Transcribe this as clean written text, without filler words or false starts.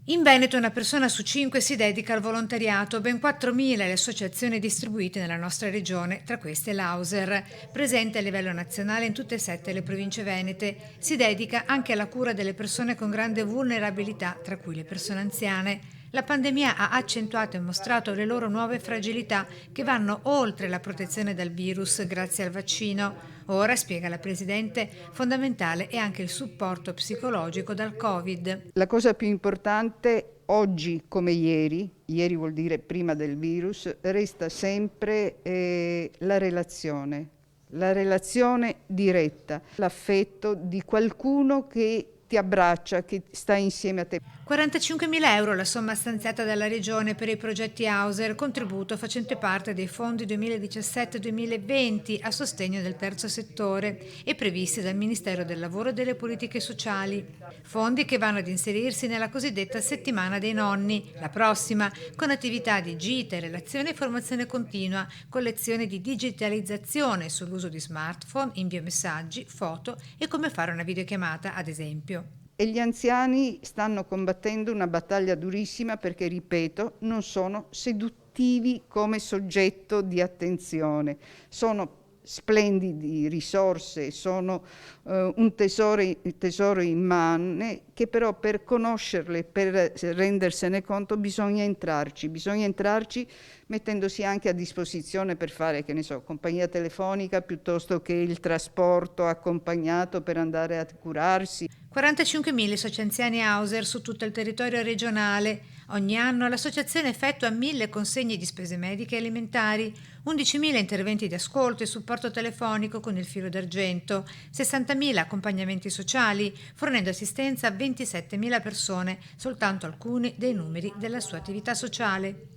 In Veneto una persona su 5 si dedica al volontariato, ben 4.000 le associazioni distribuite nella nostra regione, tra queste l'Auser, presente a livello nazionale in tutte e 7 le province venete. Si dedica anche alla cura delle persone con grande vulnerabilità, tra cui le persone anziane. La pandemia ha accentuato e mostrato le loro nuove fragilità che vanno oltre la protezione dal virus grazie al vaccino. Ora, spiega la Presidente, fondamentale è anche il supporto psicologico dal Covid. La cosa più importante oggi come ieri vuol dire prima del virus, resta sempre la relazione diretta, l'affetto di qualcuno che ti abbraccia, che sta insieme a te. 45.000 euro la somma stanziata dalla Regione per i progetti Hauser, contributo facente parte dei fondi 2017-2020 a sostegno del terzo settore e previsti dal Ministero del Lavoro e delle Politiche Sociali. Fondi che vanno ad inserirsi nella cosiddetta settimana dei nonni, la prossima, con attività di gite, relazione e formazione continua, con lezioni di digitalizzazione sull'uso di smartphone, invio messaggi, foto e come fare una videochiamata, ad esempio. E gli anziani stanno combattendo una battaglia durissima perché, ripeto, non sono seduttivi come soggetto di attenzione, sono splendidi risorse, sono un tesoro immane che però per conoscerle, per rendersene conto bisogna entrarci mettendosi anche a disposizione per fare, che ne so, compagnia telefonica piuttosto che il trasporto accompagnato per andare a curarsi. 45.000 soci anziani Hauser su tutto il territorio regionale. Ogni anno l'associazione effettua 1.000 consegne di spese mediche e alimentari, 11.000 interventi di ascolto e supporto telefonico con il filo d'argento, 60.000 accompagnamenti sociali, fornendo assistenza a 27.000 persone, soltanto alcuni dei numeri della sua attività sociale.